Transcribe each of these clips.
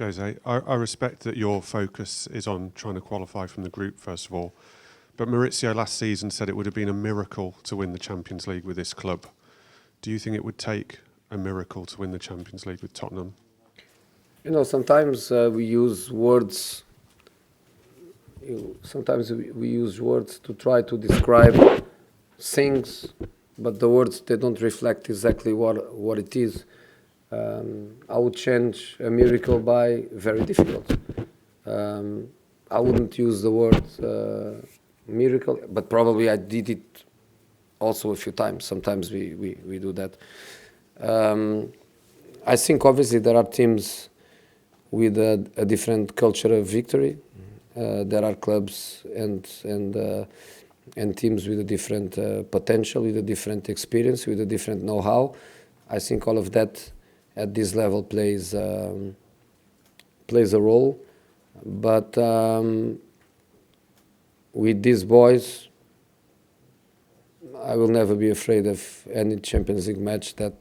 Jose, I respect that your focus is on trying to qualify from the group, first of all. But Mauricio last season said it would have been a miracle to win the Champions League with this club. Do you think it would take a miracle to win the Champions League with Tottenham? Sometimes we use words. Sometimes we use words to try to describe things, but the words, they don't reflect exactly what it is. I would change a miracle by very difficult. I wouldn't use the word miracle, but probably I did it also a few times. Sometimes we do that. I think obviously there are teams with a different culture of victory. There are clubs and teams with a different potential, with a different experience, with a different know-how. I think all of that at this level plays a role. But with these boys, I will never be afraid of any Champions League match that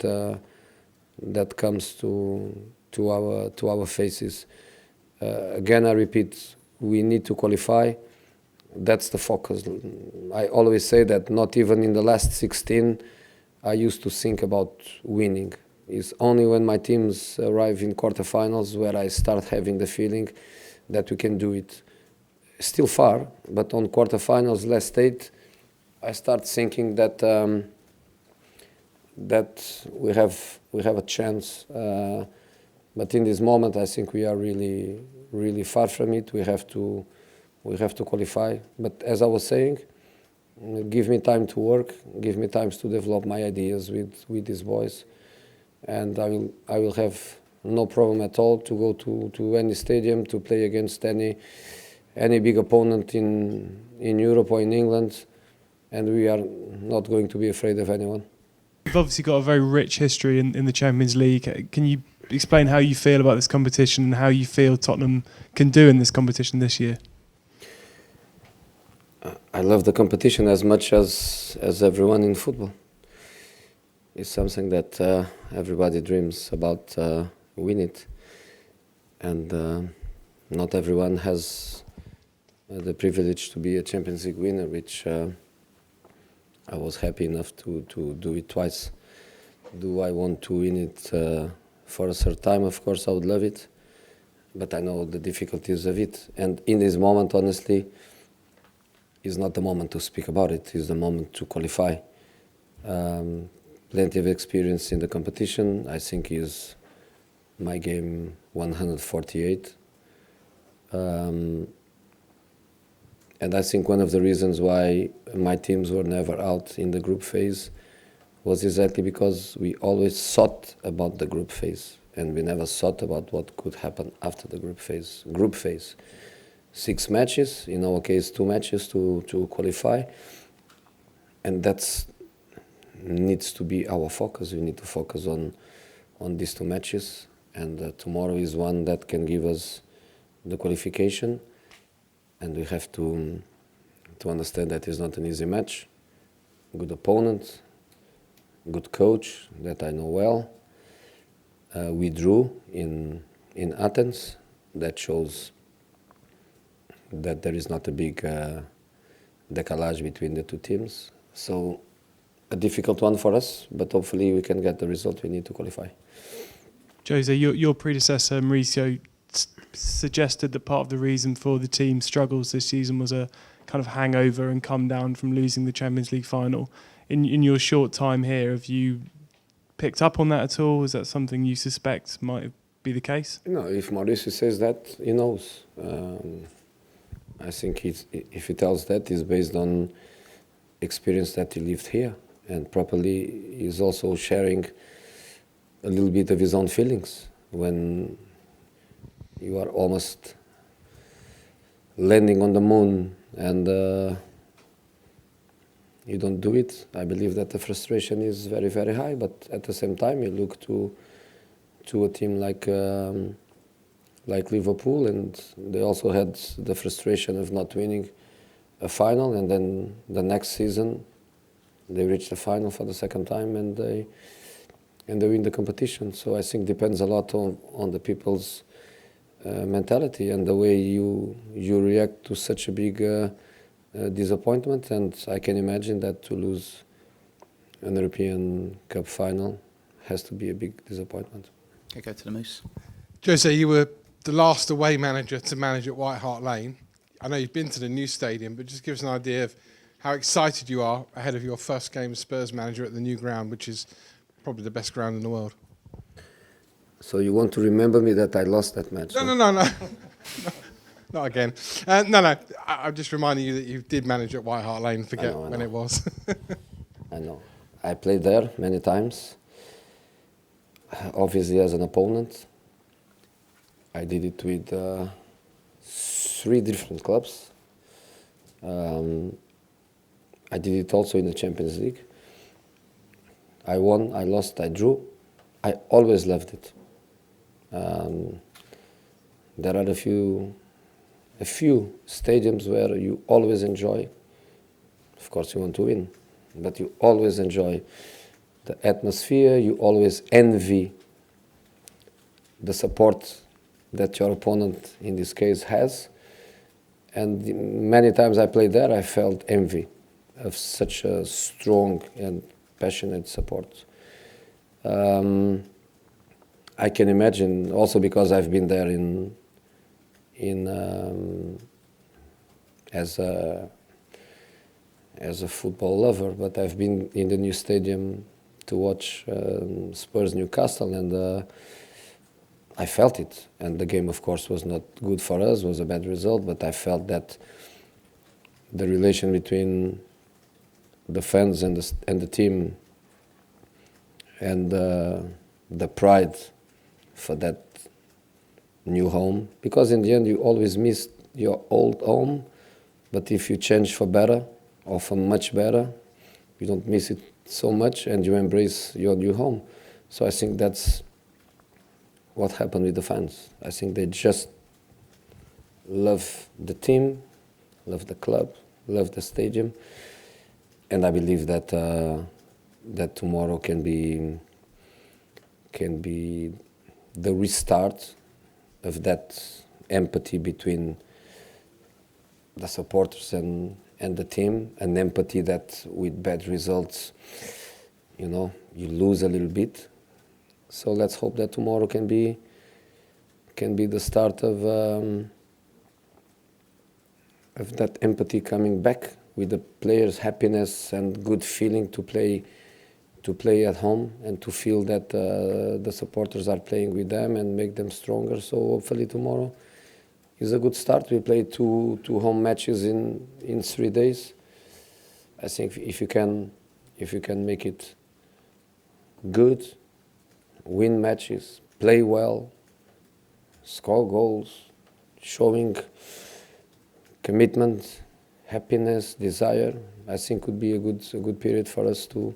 comes to our faces. Again, I repeat, we need to qualify. That's the focus. I always say that not even in the last 16 I used to think about winning. It's only when my teams arrive in quarterfinals where I start having the feeling that we can do it. Still far, but on quarterfinals, last 8, I start thinking that that we have a chance. But in this moment, I think we are really far from it. We have to qualify. But as I was saying, give me time to work, give me time to develop my ideas with these boys, and I will have no problem at all to go to any stadium to play against any big opponent in Europe or in England, and we are not going to be afraid of anyone. You've obviously got a very rich history in the Champions League. Can you explain how you feel about this competition and how you feel Tottenham can do in this competition this year? I love the competition as much as everyone in football. It's something that everybody dreams about win it, and not everyone has the privilege to be a Champions League winner, which I was happy enough to do it twice. Do I want to win it for a third time? Of course, I would love it, but I know the difficulties of it. And in this moment, honestly, is not the moment to speak about it. It's the moment to qualify. Plenty of experience in the competition. I think is my game 148. And I think one of the reasons why my teams were never out in the group phase was exactly because we always thought about the group phase, and we never thought about what could happen after the group phase. 6 matches, in our case 2 matches to qualify, and that needs to be our focus. We need to focus on these 2 matches, and tomorrow is one that can give us the qualification, and we have to understand that it's not an easy match. Good opponent, good coach that I know well. We drew in Athens. That shows that there is not a big decalage between the 2 teams. So a difficult one for us, but hopefully we can get the result we need to qualify. Jose, your predecessor, Mauricio, suggested that part of the reason for the team's struggles this season was a kind of hangover and come down from losing the Champions League final. In your short time here, have you picked up on that at all? Is that something you suspect might be the case? No, if Mauricio says that, he knows. I think if he tells that, it's based on experience that he lived here, and properly he's also sharing a little bit of his own feelings when you are almost landing on the moon and you don't do it. I believe that the frustration is very, very high, but at the same time you look to a team like Liverpool, and they also had the frustration of not winning a final, and then the next season they reach the final for the second time and they win the competition. So I think it depends a lot on the people's mentality and the way you react to such a big disappointment. And I can imagine that to lose an European Cup final has to be a big disappointment. Okay, go to the Moose. Jose, you were the last away manager to manage at White Hart Lane. I know you've been to the new stadium, but just give us an idea of how excited you are ahead of your first game as Spurs manager at the new ground, which is probably the best ground in the world. So you want to remember me that I lost that match? No. Not again. I'm just reminding you that you did manage at White Hart Lane. Forget I know. when it was. I know. I played there many times, obviously as an opponent. I did it with 3 different clubs. I did it also in the Champions League. I won, I lost, I drew. I always loved it. There are a few stadiums where you always enjoy. Of course, you want to win, but you always enjoy the atmosphere. You always envy the support that your opponent, in this case, has. And many times I played there, I felt envy of such a strong and passionate support. I can imagine also because I've been there as a football lover, but I've been in the new stadium to watch Spurs Newcastle, and I felt it. And the game, of course, was not good for us; was a bad result. But I felt that the relation between the fans and the team, and the pride for that new home, because in the end you always miss your old home, but if you change for better or for much better, you don't miss it so much and you embrace your new home. So I think that's what happened with the fans. I think they just love the team, love the club, love the stadium, and I believe that that tomorrow can be the restart of that empathy between the supporters and the team, an empathy that with bad results, you lose a little bit. So let's hope that tomorrow can be the start of that empathy coming back, with the players' happiness and good feeling to play at home and to feel that the supporters are playing with them and make them stronger. So hopefully tomorrow is a good start. We play two home matches in 3 days. I think if you can make it good, win matches, play well, score goals, showing commitment, happiness, desire, I think would be a good period for us to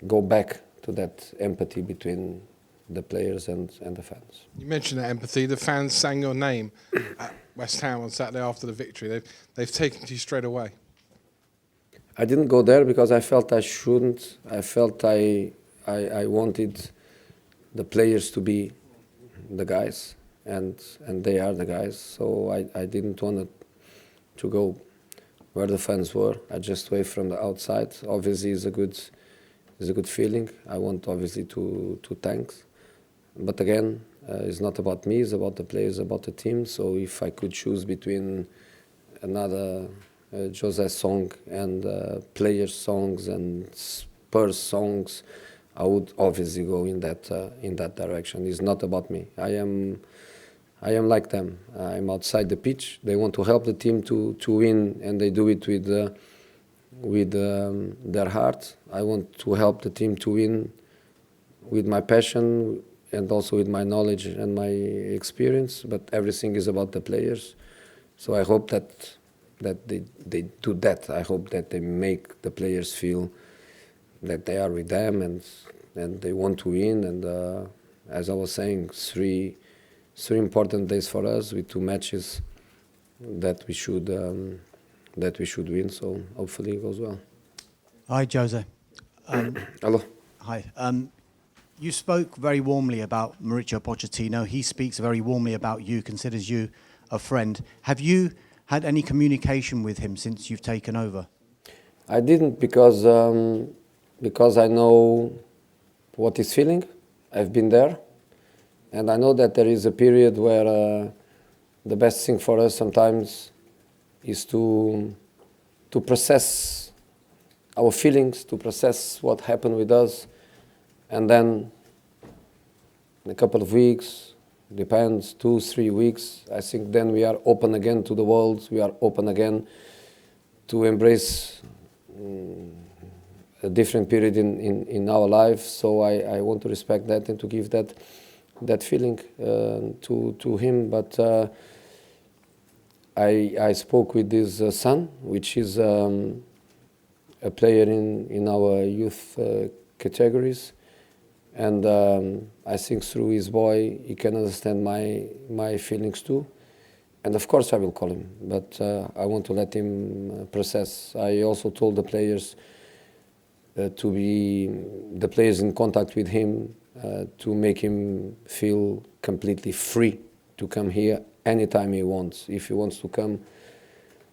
go back to that empathy between the players and the fans. You mentioned that empathy. The fans sang your name at West Ham on Saturday after the victory. They've taken to you straight away. I didn't go there because I felt I shouldn't. I felt I wanted the players to be the guys, and they are the guys. So I didn't want to go where the fans were. I just waved from the outside. Obviously, it's a good feeling. I want obviously to thank, but again, it's not about me. It's about the players, about the team. So if I could choose between another Jose song and players' songs and Spurs songs, I would obviously go in that direction. It's not about me. I am like them. I'm outside the pitch. They want to help the team to win, and they do it with their heart. I want to help the team to win with my passion and also with my knowledge and my experience. But everything is about the players. So I hope that they do that. I hope that they make the players feel that they are with them and they want to win. And as I was saying, three important days for us with 2 matches that we should win. So hopefully it goes well. Hi, Jose. Hello. Hi. You spoke very warmly about Mauricio Pochettino. He speaks very warmly about you, considers you a friend. Have you had any communication with him since you've taken over? I didn't because I know what he's feeling. I've been there, and I know that there is a period where the best thing for us sometimes is to process our feelings, to process what happened with us, and then in a couple of weeks, depends, 2-3 weeks, I think then we are open again to the world, we are open again to embrace a different period in our life. So I want to respect that and to give that feeling to him. But I spoke with his son, which is a player in our youth categories, and I think through his boy he can understand my feelings too. And of course I will call him, but I want to let him process. I also told the players to be the players in contact with him, to make him feel completely free to come here anytime he wants. If he wants to come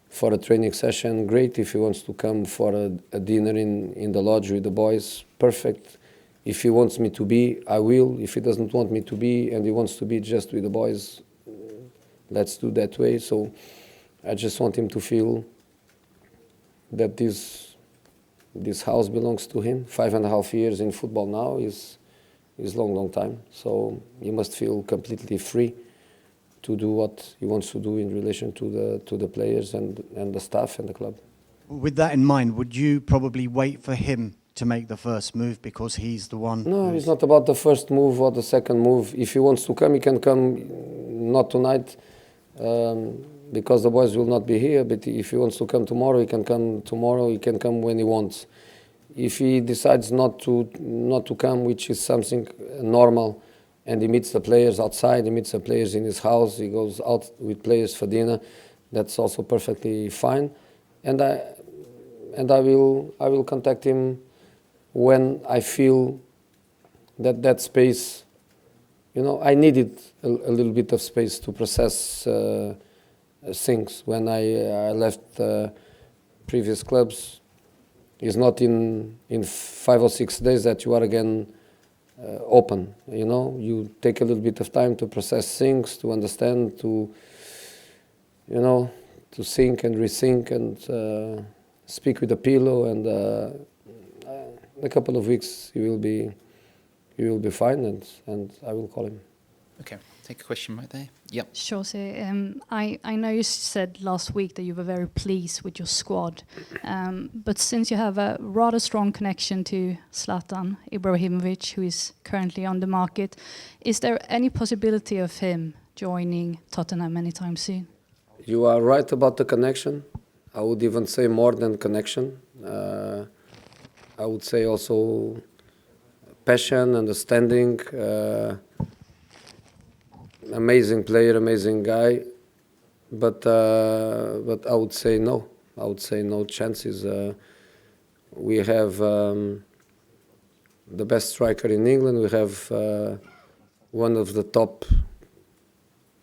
for a training session, great. If he wants to come for a dinner in the lodge with the boys, perfect. If he wants me to be, I will. If he doesn't want me to be and he wants to be just with the boys, let's do that way. So I just want him to feel that this house belongs to him. 5.5 years in football now is long time. So he must feel completely free to do what he wants to do in relation to the players and the staff and the club. With that in mind, would you probably wait for him to make the first move because he's the one? No, it's not about the first move or the second move. If he wants to come, he can come. Not tonight, because the boys will not be here. But if he wants to come tomorrow, he can come tomorrow. He can come when he wants. If he decides not to come, which is something normal, and he meets the players outside, he meets the players in his house, he goes out with players for dinner, that's also perfectly fine. And I will contact him when I feel that space, I needed a little bit of space to process things. When I left previous clubs, it's not in 5 or 6 days that you are again open. You take a little bit of time to process things, to understand, to think and rethink and speak with a pillow. And in a couple of weeks, he will be fine, and I will call him. Okay, take a question right there. Yep. Sure. So, I know you said last week that you were very pleased with your squad, but since you have a rather strong connection to Zlatan Ibrahimovic, who is currently on the market, is there any possibility of him joining Tottenham anytime soon? You are right about the connection. I would even say more than connection. I would say also passion, understanding. Amazing player, amazing guy, but I would say no. I would say no chances. We have the best striker in England. We have one of the top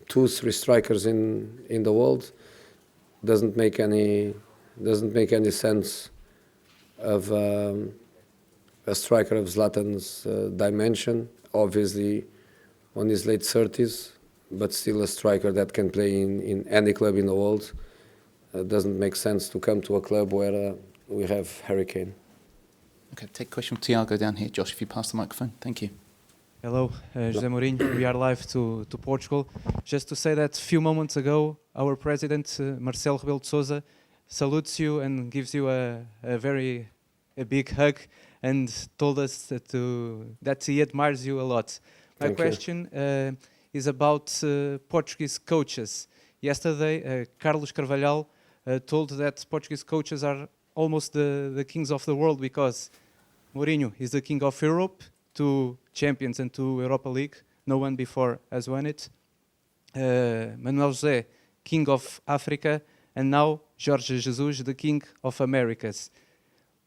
2-3 strikers in the world. Doesn't make any sense of a striker of Zlatan's dimension. Obviously, on his late 30s, but still a striker that can play in any club in the world. Doesn't make sense to come to a club where we have Hurricane. Okay, take a question from Tiago down here. Josh, if you pass the microphone. Thank you. Hello, José Mourinho. We are live to Portugal. Just to say that a few moments ago, our president, Marcelo Rebelo de Sousa, salutes you and gives you a big hug and told us that he admires you a lot. My question is about Portuguese coaches. Yesterday, Carlos Carvalhal told that Portuguese coaches are almost the kings of the world because Mourinho is the king of Europe, 2 champions and 2 Europa League. No one before has won it. Manuel José, king of Africa, and now Jorge Jesus, the king of Americas.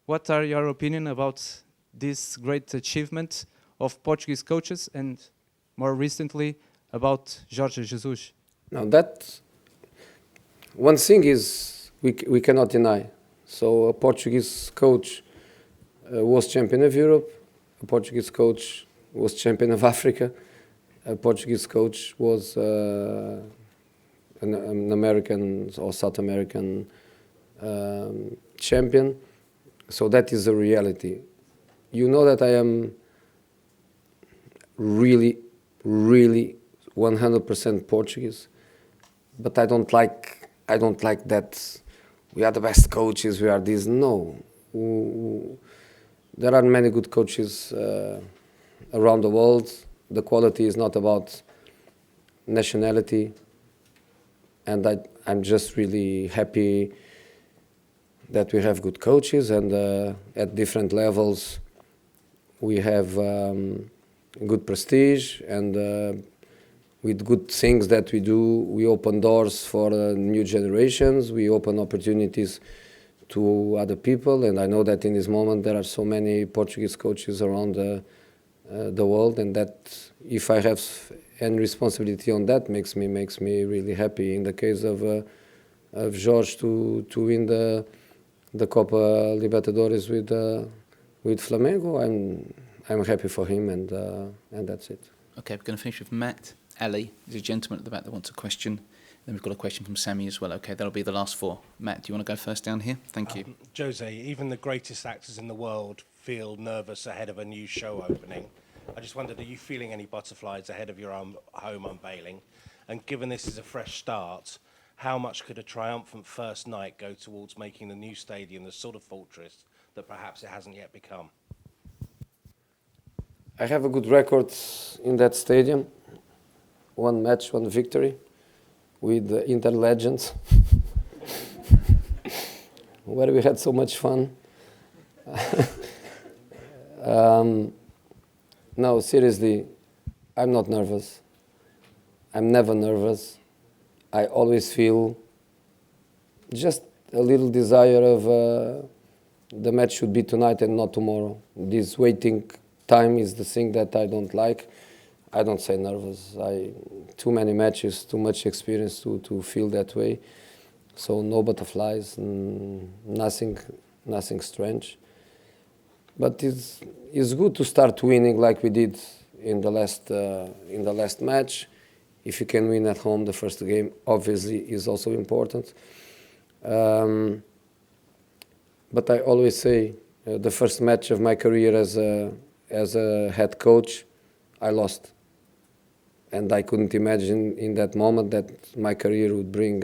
What are your opinion about this great achievement of Portuguese coaches and more recently about Jorge Jesus? Now that one thing is we cannot deny. So a Portuguese coach was champion of Europe, a Portuguese coach was champion of Africa, a Portuguese coach was an American or South American champion. So that is a reality. You know that I am really, really 100% Portuguese, but I don't like that we are the best coaches, we are this. No. There are many good coaches around the world. The quality is not about nationality, and I'm just really happy that we have good coaches, and at different levels we have good prestige, and with good things that we do, we open doors for new generations, we open opportunities to other people, and I know that in this moment there are so many Portuguese coaches around the world, and that if I have any responsibility on that makes me really happy. In the case of Jorge to win the Copa Libertadores with Flamengo, I'm happy for him, and that's it. Okay, we're going to finish with Matt. Ali, there's a gentleman at the back that wants a question. Then we've got a question from Sammy as well. Okay, that'll be the last four. Matt, do you want to go first down here? Thank you. Jose, even the greatest actors in the world feel nervous ahead of a new show opening. I just wondered, are you feeling any butterflies ahead of your home unveiling? And given this is a fresh start, how much could a triumphant first night go towards making the new stadium the sort of fortress that perhaps it hasn't yet become? I have a good record in that stadium. One match, one victory with the Inter legends, where we had so much fun. No, seriously, I'm not nervous. I'm never nervous. I always feel just a little desire of the match should be tonight and not tomorrow. This waiting time is the thing that I don't like. I don't say nervous. Too many matches, too much experience to feel that way. So no butterflies, nothing strange. But it's good to start winning like we did in the last match. If you can win at home the first game, obviously is also important. But I always say the first match of my career as a head coach, I lost. And I couldn't imagine in that moment that my career would bring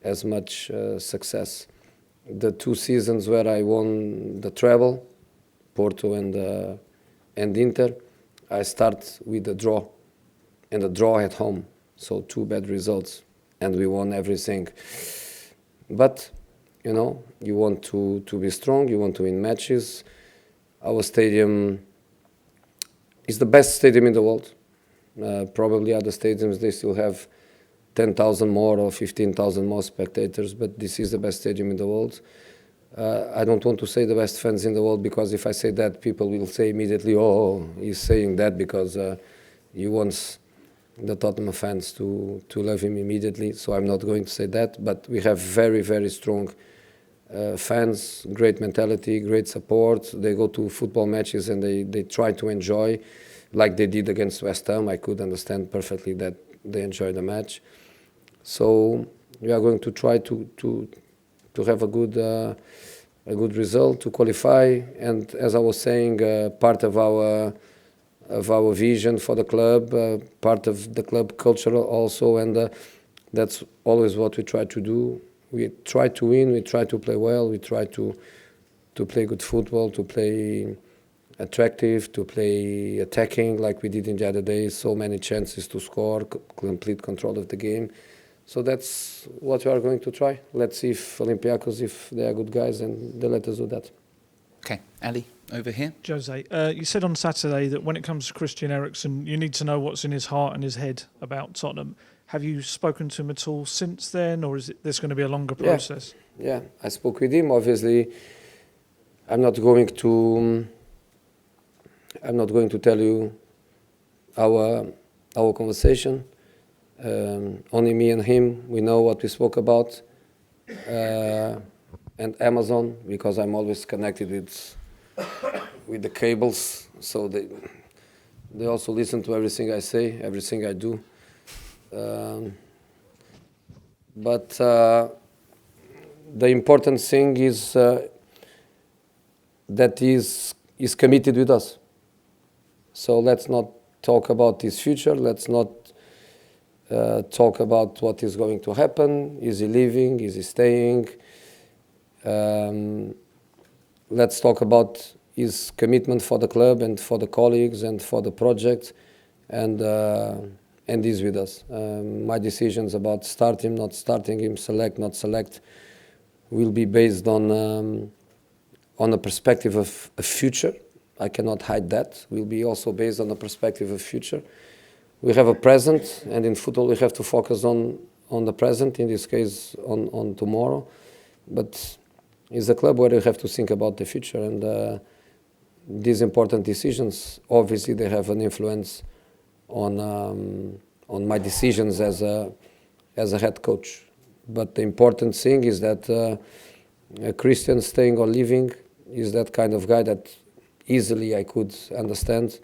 as much success. The 2 seasons where I won the treble, Porto and Inter, I start with a draw, and a draw at home. So 2 bad results, and we won everything. But, you know, you want to be strong, you want to win matches. Our stadium is the best stadium in the world. Probably other stadiums, they still have 10,000 more or 15,000 more spectators, but this is the best stadium in the world. I don't want to say the best fans in the world, because if I say that, people will say immediately, oh, he's saying that because he wants the Tottenham fans to love him immediately. So I'm not going to say that, but we have very, very strong fans, great mentality, great support. They go to football matches and they try to enjoy, like they did against West Ham. I could understand perfectly that they enjoy the match. So we are going to try to have a good result, to qualify. And as I was saying, part of our vision for the club, part of the club culture also, and that's always what we try to do. We try to win, we try to play well, we try to play good football, to play attractive, to play attacking like we did in the other days. So many chances to score, complete control of the game. So that's what we are going to try. Let's see if Olympiakos, if they are good guys, and they let us do that. Okay, Ali, over here. Jose, you said on Saturday that when it comes to Christian Eriksen, you need to know what's in his heart and his head about Tottenham. Have you spoken to him at all since then, or is this going to be a longer process? Yeah, I spoke with him. Obviously, I'm not going I'm not going to tell you our conversation. Only me and him, we know what we spoke about. And Amazon, because I'm always connected with the cables, so they also listen to everything I say, everything I do. But the important thing is that he's committed with us. So let's not talk about his future. Let's not talk about what is going to happen. Is he leaving? Is he staying? Let's talk about his commitment for the club and for the colleagues and for the project, and he's with us. My decisions about starting, not starting him, select, not select, will be based on a perspective of a future. I cannot hide that. Will be also based on a perspective of future. We have a present, and in football we have to focus on the present, in this case on tomorrow. But it's a club where you have to think about the future, and these important decisions, obviously they have an influence on my decisions as a head coach. But the important thing is that Christian staying or leaving is that kind of guy that easily I could understand.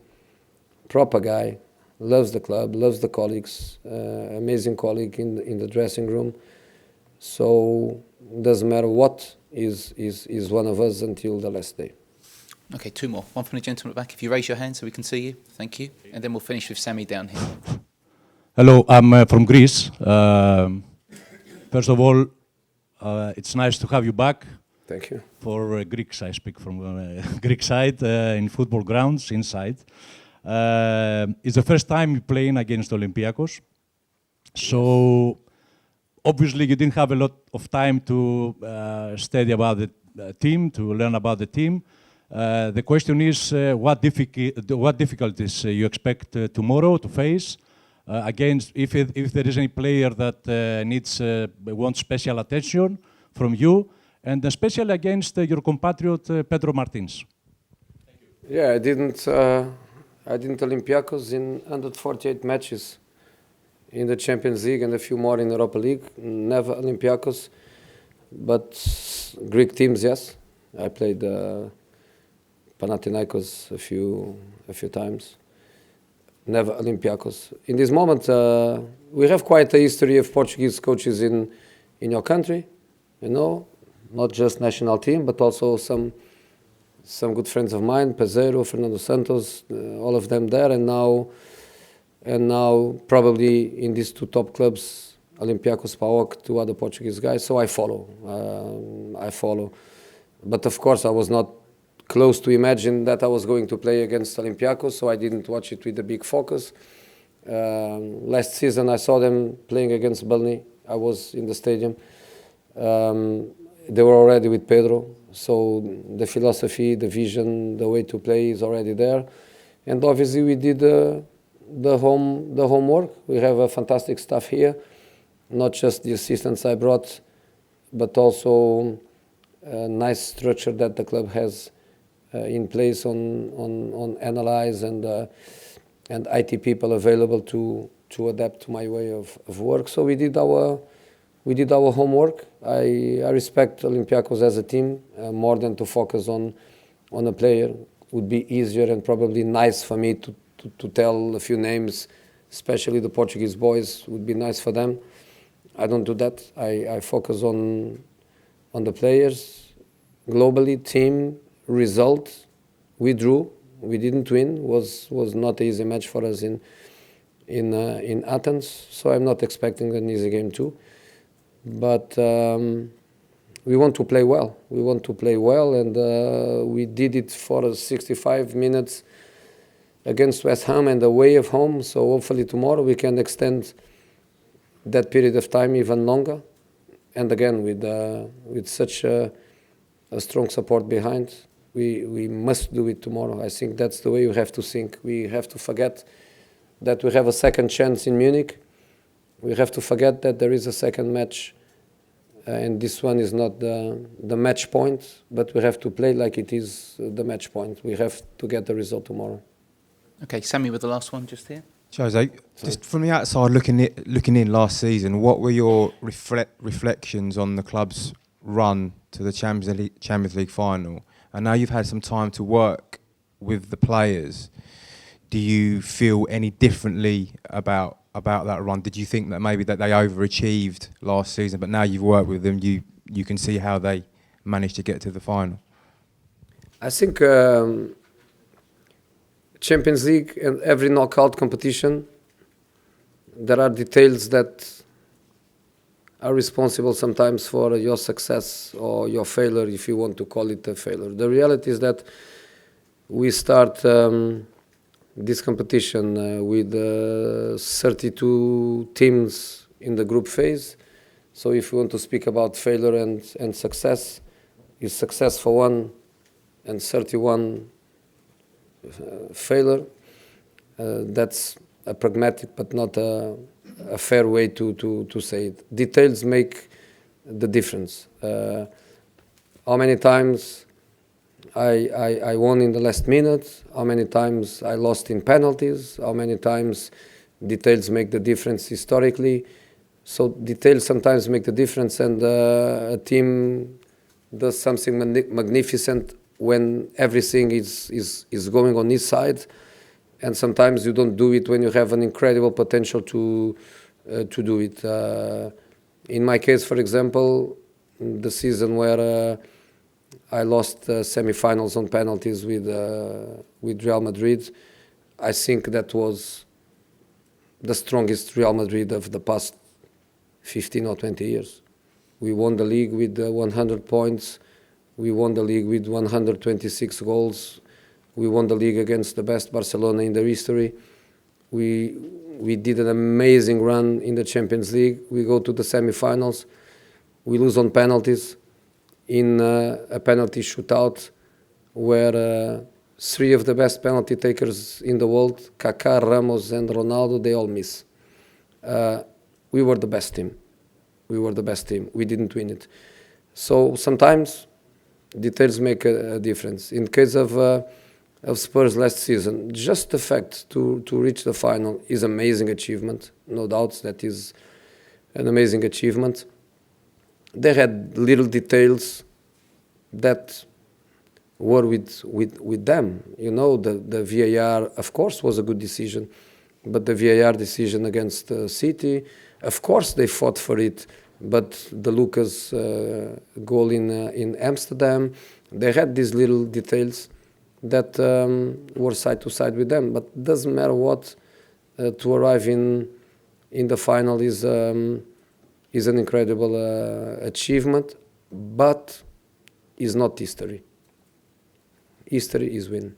Proper guy, loves the club, loves the colleagues, amazing colleague in the dressing room. So doesn't matter what, is one of us until the last day. Okay, two more. One from the gentleman at the back. If you raise your hand so we can see you. Thank you. And then we'll finish with Sammy down here. Hello, I'm from Greece. First of all, it's nice to have you back. Thank you. For Greeks, I speak from Greek side, in football grounds, inside. It's the first time you're playing against Olympiakos. So, obviously, you didn't have a lot of time to study about the team, to learn about the team. The question is, what difficulties you expect tomorrow to face against, if there is any player that wants special attention from you, and especially against your compatriot Pedro Martins. Yeah, I didn't Olympiakos in 148 matches in the Champions League and a few more in Europa League. Never Olympiakos, but Greek teams, yes. I played Panathinaikos a few times. Never Olympiakos. In this moment, we have quite a history of Portuguese coaches in your country, you know, not just national team, but also some good friends of mine, Peseiro, Fernando Santos, all of them there, and now probably in these two top clubs, Olympiacos, PAOK, two other Portuguese guys. So I follow. But of course, I was not close to imagine that I was going to play against Olympiacos, so I didn't watch it with a big focus. Last season, I saw them playing against Burnley. I was in the stadium. They were already with Pedro, so the philosophy, the vision, the way to play is already there. And obviously we did the homework. We have a fantastic staff here, not just the assistants I brought, but also a nice structure that the club has in place on analyze and IT people available to adapt to my way of work. So we did our homework. I respect Olympiacos as a team more than to focus on a player. Would be easier and probably nice for me to tell a few names, especially the Portuguese boys. Would be nice for them. I don't do that. I focus on the players globally, team, result. We drew. We didn't win. Was not an easy match for us in Athens. So I'm not expecting an easy game too. But we want to play well. We want to play well, and we did it for 65 minutes against West Ham and away of home. So hopefully tomorrow we can extend that period of time even longer. And again, with such a strong support behind, we must do it tomorrow. I think that's the way we have to think. We have to forget that we have a second chance in Munich. We have to forget that there is a second match and this one is not the match point, but we have to play like it is the match point. We have to get the result tomorrow. Okay, Sammy with the last one just here. Jose, just from the outside looking in last season, what were your reflections on the club's run to the Champions League final? I know you've had some time to work with the players. Do you feel any differently about that run? Did you think that maybe that they overachieved last season, but now you've worked with them, you can see how they managed to get to the final? I think Champions League and every knockout competition, there are details that are responsible sometimes for your success or your failure, if you want to call it a failure. The reality is that we start this competition with 32 teams in the group phase. So if you want to speak about failure and success, is success for one and 31 failure. That's a pragmatic but not a fair way to say it. Details make the difference. How many times I won in the last minute, how many times I lost in penalties, how many times details make the difference historically. So details sometimes make the difference, and a team does something magnificent when everything is going on his side, and sometimes you don't do it when you have an incredible potential to do it. In my case, for example, the season where I lost semi-finals on penalties with Real Madrid, I think that was the strongest Real Madrid of the past 15 or 20 years. We won the league with 100 points. We won the league with 126 goals. We won the league against the best Barcelona in their history. We did an amazing run in the Champions League. We go to the semi-finals. We lose on penalties in a penalty shootout where three of the best penalty takers in the world, Kaká, Ramos and Ronaldo, they all miss. We were the best team. We were the best team. We didn't win it. So sometimes details make a difference. In case of Spurs last season, just the fact to reach the final is an amazing achievement. No doubts that is an amazing achievement. They had little details that were with them. You know, the VAR, of course, was a good decision, but the VAR decision against City, of course, they fought for it. But the Lucas goal in Amsterdam, they had these little details that were side to side with them. But doesn't matter what, to arrive in the final is an incredible achievement, but is not history. History is win.